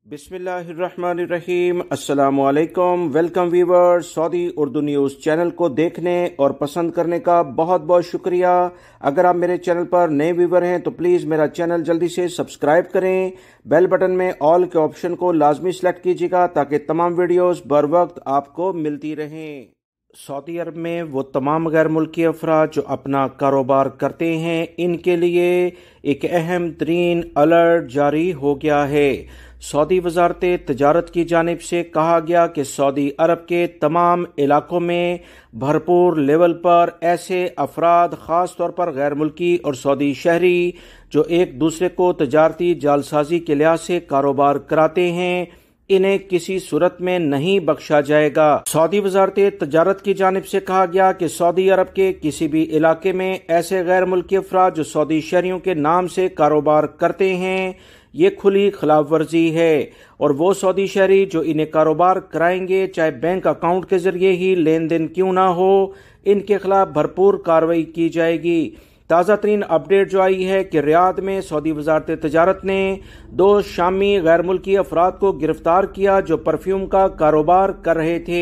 बिस्मिल्लाहिर्रहमानिर्रहीम। अस्सलामुअलैकुम। Welcome viewers. Saudi Urdu news channel को देखने और पसंद करने का बहुत बहुत शुक्रिया। अगर आप मेरे चैनल पर नए व्यूवर हैं तो प्लीज़ मेरा चैनल जल्दी से सब्सक्राइब करें। बेल बटन में ऑल के ऑप्शन को लाजमी सेलेक्ट कीजिएगा ताकि तमाम वीडियोस बर वक्त आपको मिलती रहें। सऊदी अरब में वो तमाम गैर मुल्की अफराद जो अपना कारोबार करते हैं, इनके लिए एक अहम तरीन अलर्ट जारी हो गया है। सऊदी वजारत तजारत की जानिब से कहा गया कि सऊदी अरब के तमाम इलाकों में भरपूर लेवल पर ऐसे अफराद, ख़ास तौर पर गैर मुल्की और सऊदी शहरी, जो एक दूसरे को तजारती जालसाजी के लिहाज से कारोबार कराते हैं, इन्हें किसी सूरत में नहीं बख्शा जाएगा। सऊदी वजारत तजारत की जानिब से कहा गया कि सऊदी अरब के किसी भी इलाके में ऐसे गैर मुल्की अफराद जो सऊदी शहरियों के नाम से कारोबार करते हैं, ये खुली खिलाफ वर्जी है। और वो सऊदी शहरी जो इन्हें कारोबार कराएंगे, चाहे बैंक अकाउंट के जरिए ही लेन देन क्यों ना हो, इनके खिलाफ भरपूर कार्रवाई की जाएगी। ताज़ा तरीन अपडेट जो आई है कि रियाद में सऊदी वजारत तजारत ने 2 शामी गैर मुल्की अफराद को गिरफ्तार किया जो परफ्यूम का कारोबार कर रहे थे।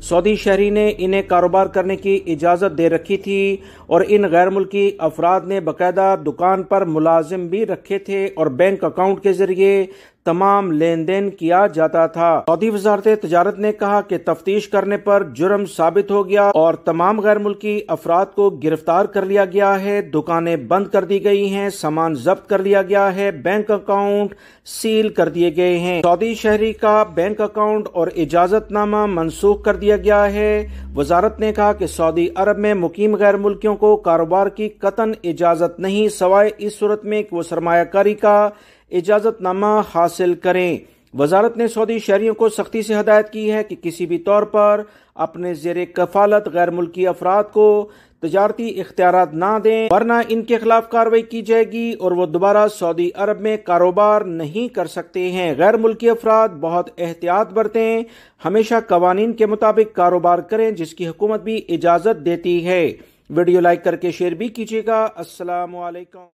सऊदी शहरी ने इन्हें कारोबार करने की इजाज़त दे रखी थी और इन गैर मुल्की अफराद ने बाकायदा दुकान पर मुलाजिम भी रखे थे और बैंक अकाउंट के जरिए तमाम लेन देन किया जाता था। सऊदी वजारत तजारत ने कहा कि तफ्तीश करने पर जुर्म साबित हो गया और तमाम गैर मुल्की अफराद को गिरफ्तार कर लिया गया है। दुकानें बंद कर दी गई हैं, सामान जब्त कर लिया गया है, बैंक अकाउंट सील कर दिए गए हैं। सऊदी शहरी का बैंक अकाउंट और इजाजतनामा मनसूख कर दिया गया है। वजारत ने कहा कि सऊदी अरब में मुकीम गैर मुल्कियों को कारोबार की कतन इजाजत नहीं, सवाए इस सूरत में कि वो सरमायाकारी का इजाजतनामा हासिल करें। वजारत ने सऊदी शहरियों को सख्ती से हदायत की है कि किसी भी तौर पर अपने ज़ेरे कफालत गैर मुल्की अफराद को तजारती इख्तियारात ना दें, वरना इनके खिलाफ कार्रवाई की जाएगी और वो दोबारा सऊदी अरब में कारोबार नहीं कर सकते हैं। गैर मुल्की अफराद बहुत एहतियात बरतें, हमेशा कवानीन के मुताबिक कारोबार करें जिसकी हुकूमत भी इजाज़त देती है। वीडियो लाइक करके शेयर भी कीजिएगा। अस्सलामु अलैकुम।